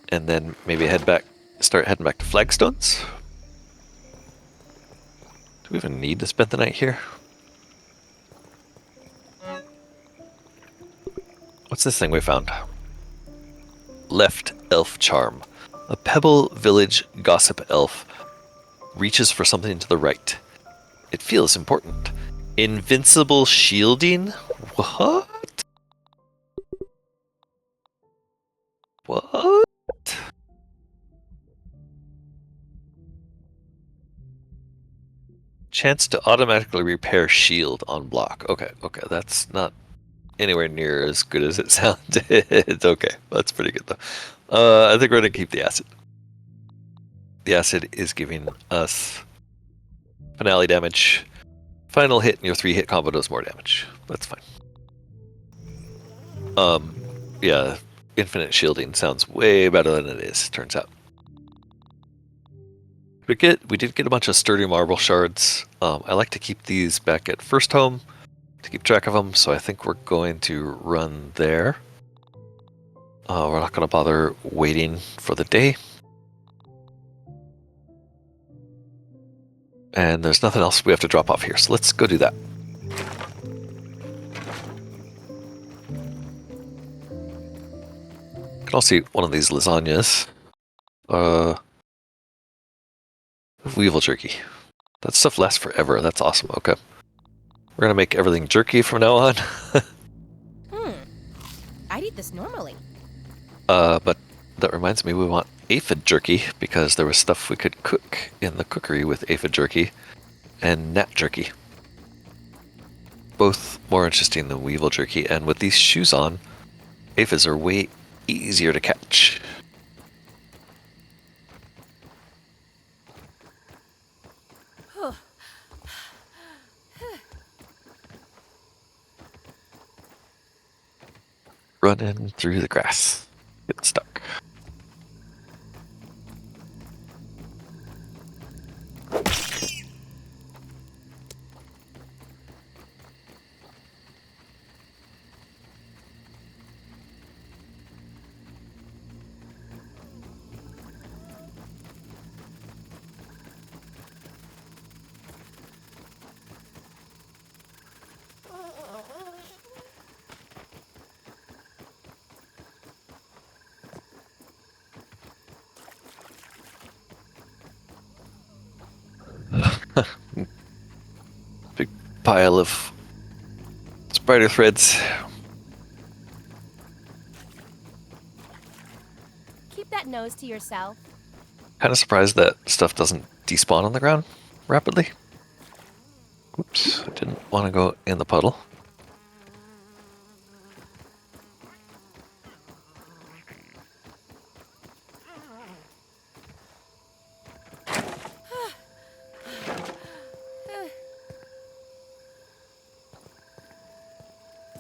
and then maybe start heading back to Flagstones. Do we even need to spend the night here? What's this thing we found? Left elf charm. A Pebble Village gossip elf reaches for something to the right. It feels important. Invincible shielding? What? What? Chance to automatically repair shield on block. Okay, that's not anywhere near as good as it sounded. It's okay. That's pretty good though. I think we're gonna keep the acid. The acid is giving us finale damage. Final hit and your 3-hit combo does more damage. That's fine. Yeah, infinite shielding sounds way better than it is, turns out. We did get a bunch of sturdy marble shards. I like to keep these back at First Home to keep track of them, so I think we're going to run there. We're not going to bother waiting for the day. And there's nothing else we have to drop off here, so let's go do that. Can also eat one of these lasagnas. Weevil jerky. That stuff lasts forever. That's awesome. Okay. We're gonna make everything jerky from now on. I'd eat this normally. But that reminds me we want aphid jerky because there was stuff we could cook in the cookery with aphid jerky and gnat jerky. Both more interesting than weevil jerky, and with these shoes on, aphids are way easier to catch. Running through the grass. Get stuck. Big pile of spider threads. Keep that nose to yourself. Kind of surprised that stuff doesn't despawn on the ground rapidly. Oops, I didn't want to go in the puddle.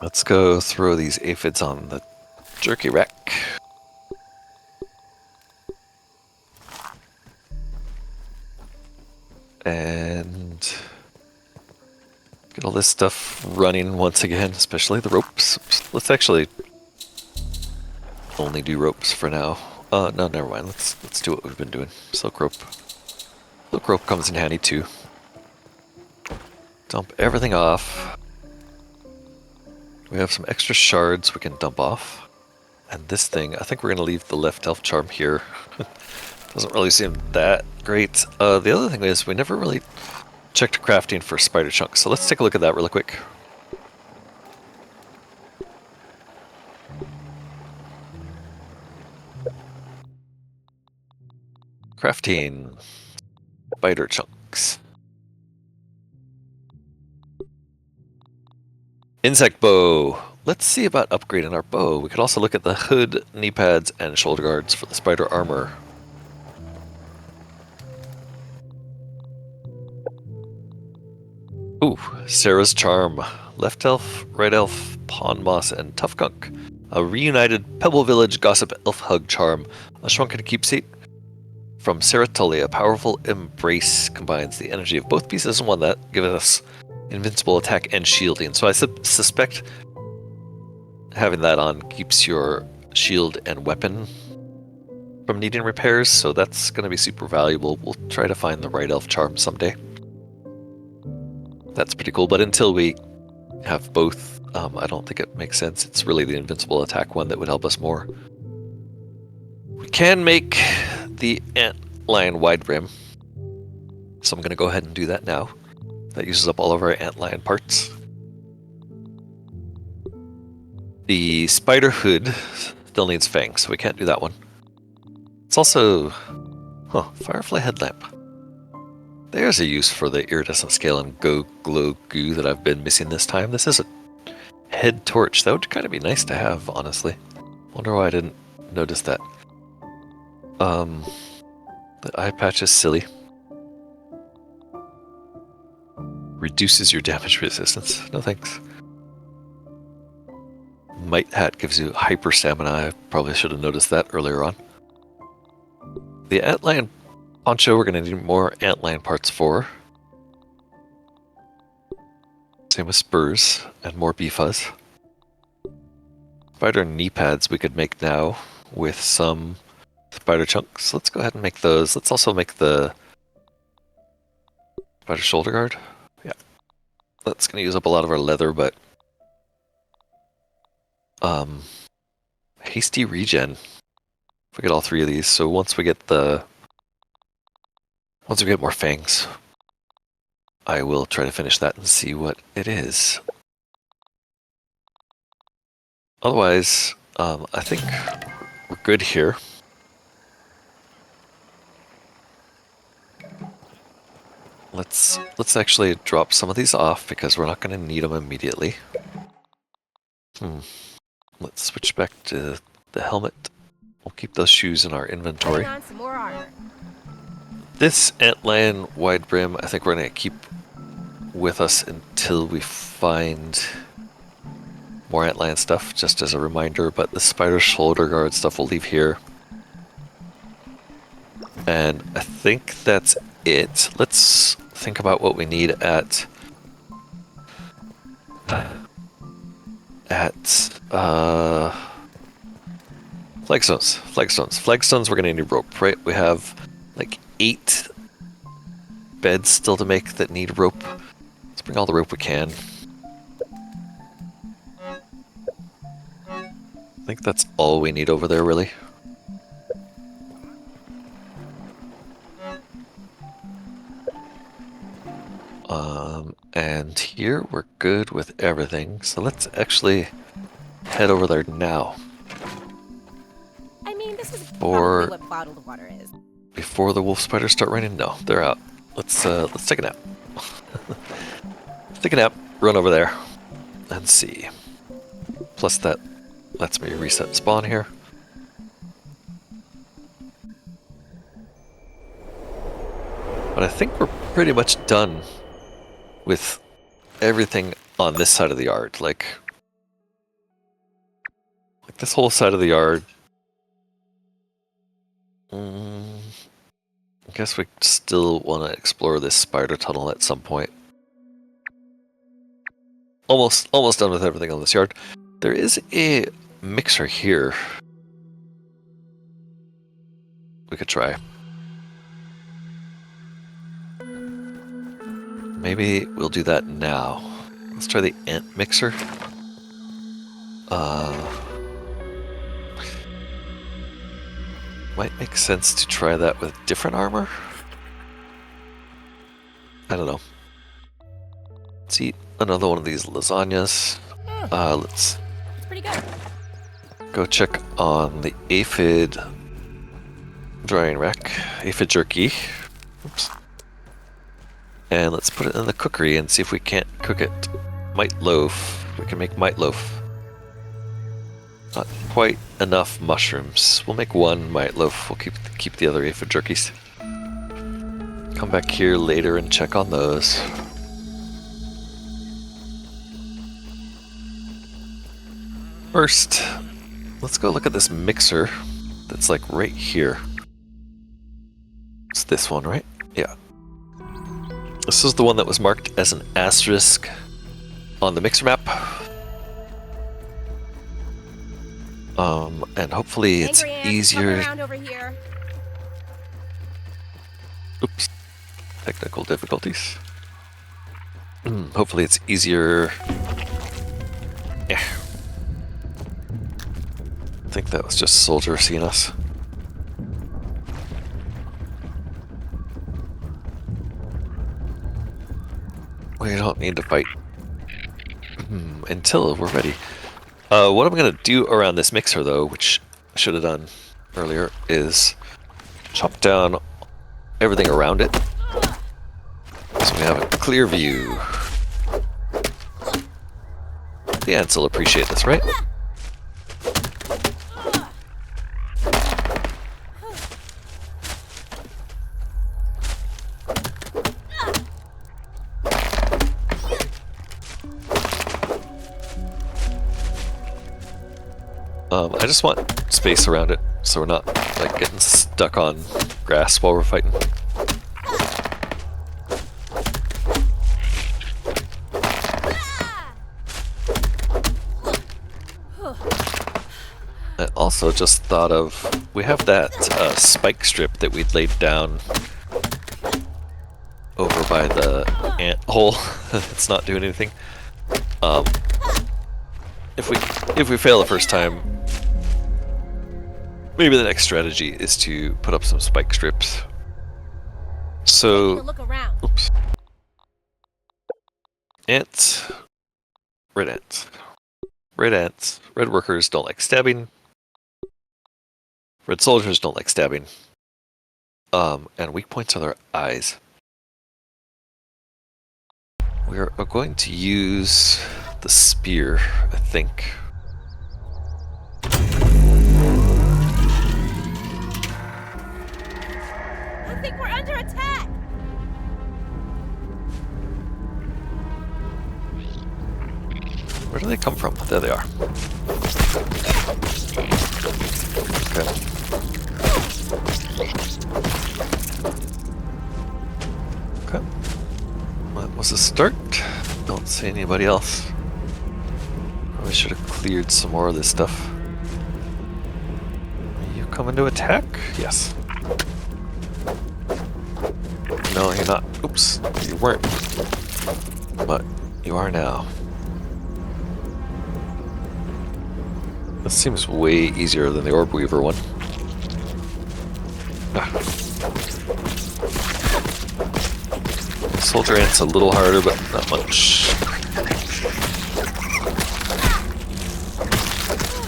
Let's go throw these aphids on the jerky rack. And Get all this stuff running once again, especially the ropes. Let's actually only do ropes for now. No, never mind. Let's do what we've been doing. Silk rope. Silk rope comes in handy too. Dump everything off. We have some extra shards we can dump off. And this thing, I think we're going to leave the left elf charm here. Doesn't really seem that great. The other thing is we never really checked crafting for spider chunks, so let's take a look at that really quick. Crafting spider chunks. Insect bow. Let's see about upgrading our bow. We could also look at the hood, knee pads, and shoulder guards for the spider armor. Ooh, Sarah's charm. Left elf, right elf, pawn moss, and tough gunk. A reunited Pebble Village gossip elf hug charm. A shrunken keepsake from Sarah Tully. A powerful embrace combines the energy of both pieces in one that gives us invincible attack and shielding. So I suspect having that on keeps your shield and weapon from needing repairs, so that's going to be super valuable. We'll try to find the right elf charm someday. That's pretty cool, but until we have both, I don't think it makes sense. It's really the invincible attack one that would help us more. We can make the antlion wide brim, so I'm going to go ahead and do that now. That uses up all of our antlion parts. The spider hood still needs fangs, so we can't do that one. It's also... Firefly headlamp. There's a use for the iridescent scale and glow goo that I've been missing this time. This is a head torch. That would kind of be nice to have, honestly. Wonder why I didn't notice that. The eye patch is silly. Reduces your damage resistance. No thanks. Might hat gives you hyper stamina. I probably should have noticed that earlier on. The antlion poncho we're going to need more antlion parts for. Same with spurs and more bee fuzz. Spider knee pads we could make now with some spider chunks. Let's go ahead and make those. Let's also make the spider shoulder guard. Yeah. That's going to use up a lot of our leather, but hasty regen. If we get all three of these, so once we get more fangs, I will try to finish that and see what it is. Otherwise, I think we're good here. Let's actually drop some of these off because we're not going to need them immediately. Let's switch back to the helmet. We'll keep those shoes in our inventory. On some more armor. This antlion wide brim, I think we're going to keep with us until we find more antlion stuff, just as a reminder, but the spider shoulder guard stuff we'll leave here. And I think that's it. Let's think about what we need at flagstones. Flagstones we're gonna need rope, right? We have like 8 beds still to make that need rope. Let's bring all the rope we can. I think that's all we need over there, really. And here we're good with everything, so let's actually head over there now. I mean, this is probably what bottled water is. Before the wolf spiders start raining? No, they're out. Let's take a nap. Take a nap, run over there, and see. Plus that lets me reset spawn here. But I think we're pretty much done with everything on this side of the yard. Like this whole side of the yard. I guess we still want to explore this spider tunnel at some point. almost done with everything on this yard. There is a mixer here. We could try. Maybe we'll do that now. Let's try the ant mixer. Might make sense to try that with different armor. I don't know. Let's eat another one of these lasagnas. Let's Pretty good. go check on the aphid drying rack, aphid jerky. Oops. And let's put it in the cookery and see if we can't cook it. Mite loaf. We can make mite loaf. Not quite enough mushrooms. We'll make one mite loaf. We'll keep the other aphid jerkies. Come back here later and check on those. First, let's go look at this mixer that's like right here. It's this one, right? Yeah. This is the one that was marked as an asterisk on the mixer map. And hopefully it's Angry ants, easier. come around over here. Oops. Technical difficulties. Hopefully it's easier. Yeah. I think that was just Soldier seeing us. We don't need to fight until we're ready. What I'm going to do around this mixer, though, which I should have done earlier, is chop down everything around it so we have a clear view. The ants will appreciate this, right? I just want space around it so we're not like getting stuck on grass while we're fighting. I also just thought of, we have that spike strip that we'd laid down over by the ant hole. It's not doing anything. If we fail the first time, maybe the next strategy is to put up some spike strips. So, Look around. oops. Ants, red ants. Red ants, red workers don't like stabbing. Red soldiers don't like stabbing. And weak points are their eyes. We are going to use the spear, I think. I think we're under attack. Where do they come from? There they are. Okay. Okay. That was a start. Don't see anybody else. Probably should have cleared some more of this stuff. Are you coming to attack? Yes. No, you're not. Oops. You weren't. But you are now. This seems way easier than the Orb Weaver one. Soldier Ant's a little harder, but not much.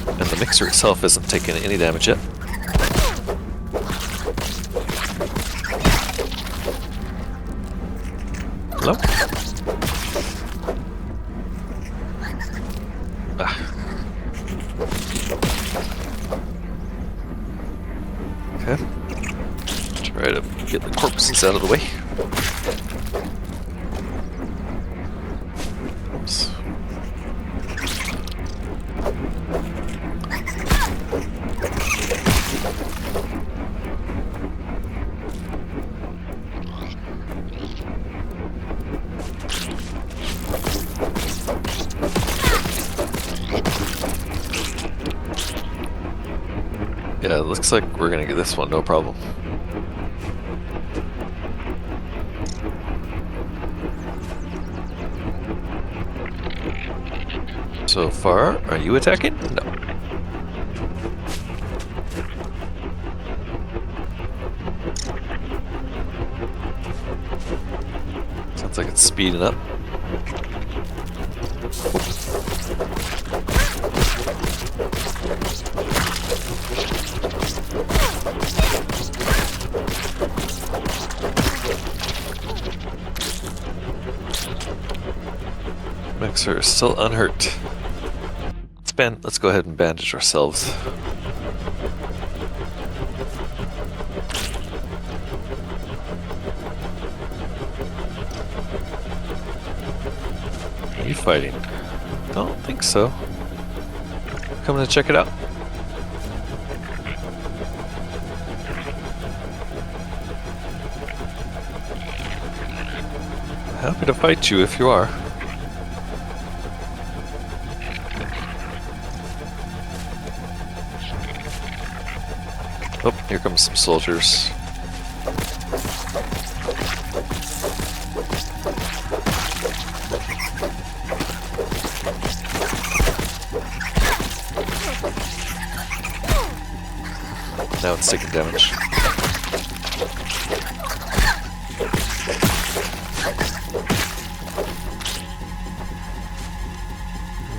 And the mixer itself isn't taking any damage yet. Hello? Okay. Try to get the corpses out of the way. Oops. Yeah, it looks like we're gonna get this one, no problem. So far, are you attacking? No. Sounds like it's speeding up. Mixer is still unhurt. Let's go ahead and bandage ourselves. Are you fighting? Don't think so. Coming to check it out. Happy to fight you if you are. Oh, here comes some soldiers. Now it's taking damage.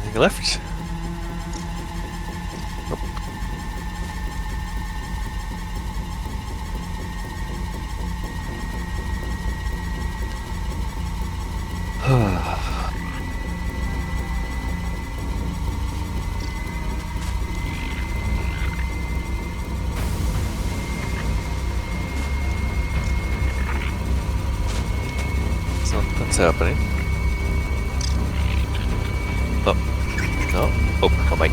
Anything left? Something's happening. Oh, no. Oh my.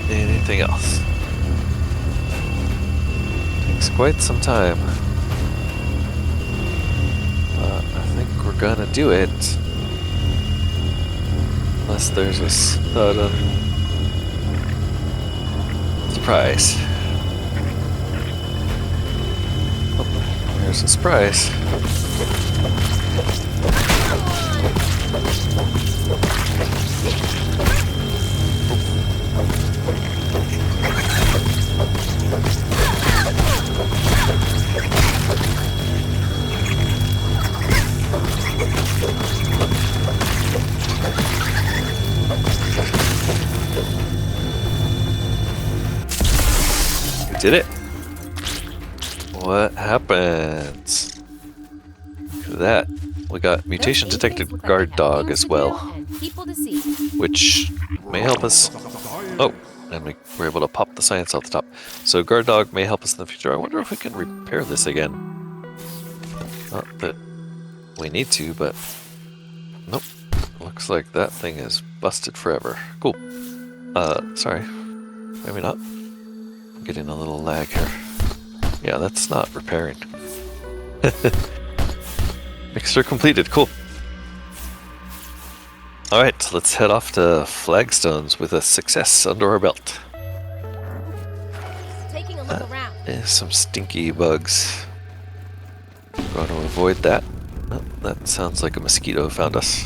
Anything else? Takes quite some time. I think we're gonna do it. Unless there's a sudden surprise. Oh, there's a surprise. Did it? What happens? Look at that. We got mutation detected guard dog as well, which may help us. Oh, and we were able to pop the science off the top. So guard dog may help us in the future. I wonder if we can repair this again. Not that we need to, but nope. Looks like that thing is busted forever. Cool. Sorry. Maybe not. Getting a little lag here. Yeah, that's not repairing. Mixer completed. Cool. Alright, let's head off to Flagstones with a success under our belt. Taking a look around. Some stinky bugs. Going to avoid that. Oh, that sounds like a mosquito found us.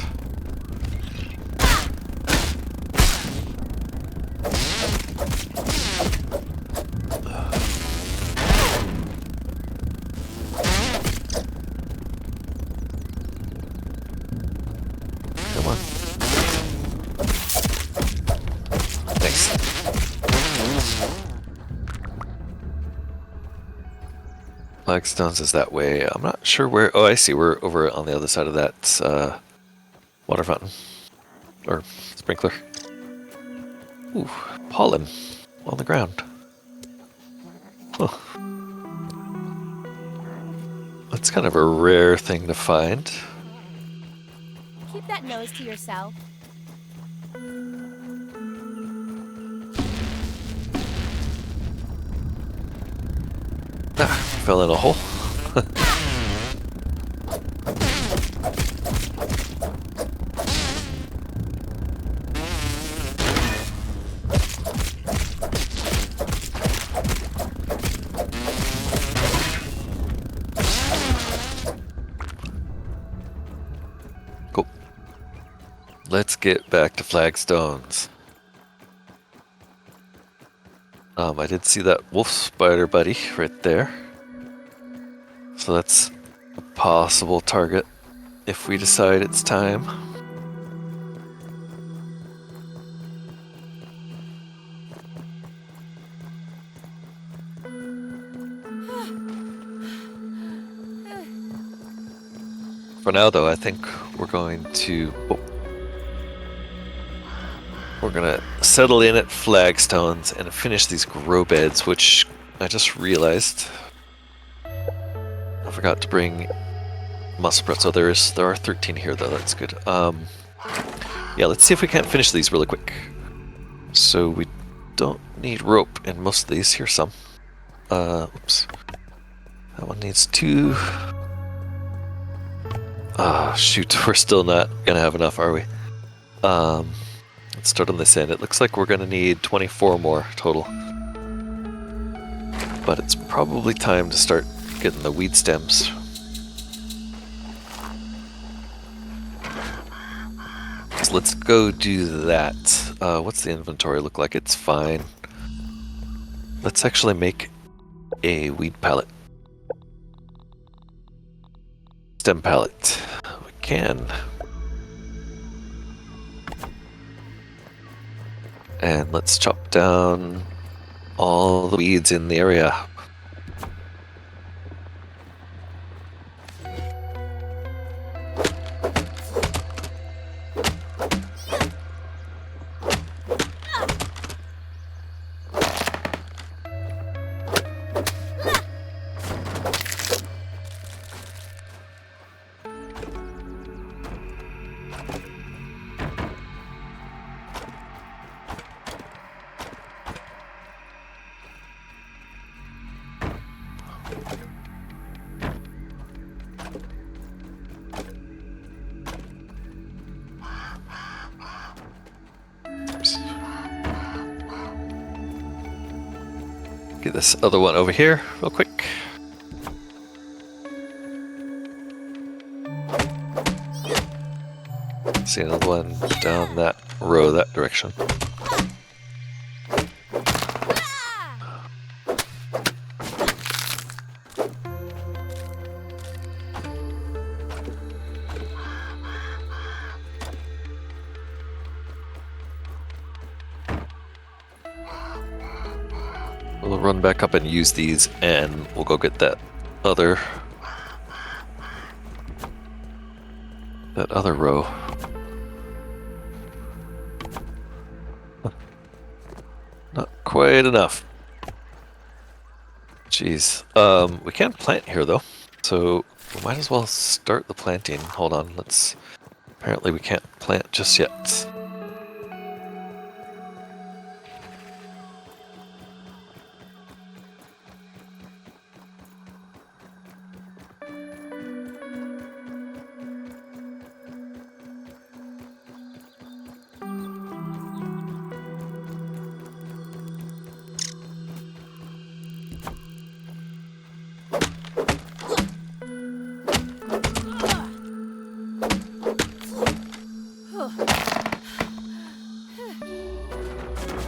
Come on. Thanks. Flagstones is that way. I'm not sure where. Oh, I see. We're over on the other side of that water fountain. Or sprinkler. Ooh, pollen on the ground. Huh. That's kind of a rare thing to find. Keep that nose to yourself. Fell in a hole. Cool. Let's get back to flagstones. I did see that wolf spider buddy right there. So that's a possible target if we decide it's time. For now though, I think we're going to settle in at flagstones and finish these grow beds, which I just realized I forgot to bring muscle breath. So there are 13 here though. That's good. Yeah, let's see if we can't finish these really quick. So we don't need rope in most of these. Here's some. Oops. That one needs 2. Ah, shoot, we're still not gonna have enough, are we? Let's start on this end. It looks like we're gonna need 24 more total. But it's probably time to start getting the weed stems. So let's go do that. What's the inventory look like? It's fine. Let's actually make a weed pallet. Stem pallet. We can. And let's chop down all the weeds in the area. Get this other one over here real quick. See another one down that row, that direction. We'll run back up and use these, and we'll go get that other row. Not quite enough. Jeez. We can't plant here though, so we might as well start the planting. Hold on, apparently we can't plant just yet.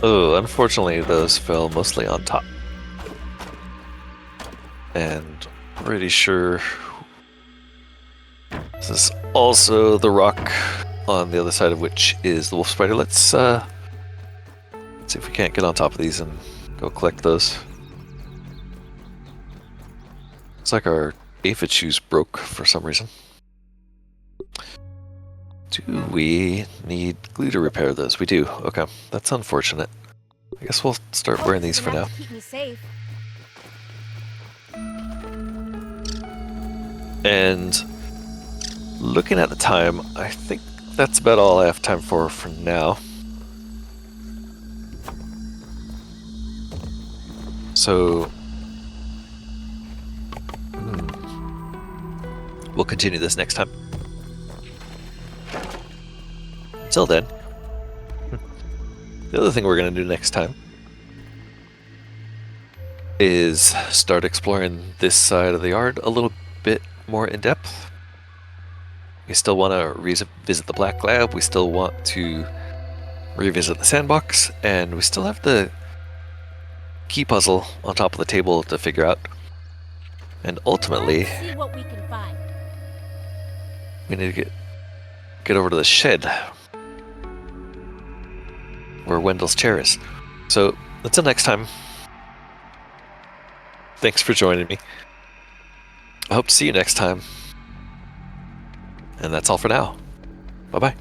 Oh, unfortunately those fell mostly on top. And pretty sure this is also the rock on the other side of which is the wolf spider. Let's see if we can't get on top of these and go collect those. Looks like our aphid shoes broke for some reason. Do we need glue to repair those? We do. Okay, that's unfortunate. I guess we'll start wearing these for now. Keep me safe. And looking at the time, I think that's about all I have time for now. So we'll continue this next time. Until then, the other thing we're going to do next time is start exploring this side of the yard a little bit more in depth. We still want to revisit the Black Lab, we still want to revisit the sandbox, and we still have the key puzzle on top of the table to figure out. And ultimately, Let's see what we can find. we need to get over to the shed where Wendell's chair is. So until next time, thanks for joining me. I hope to see you next time. And that's all for now. Bye-bye.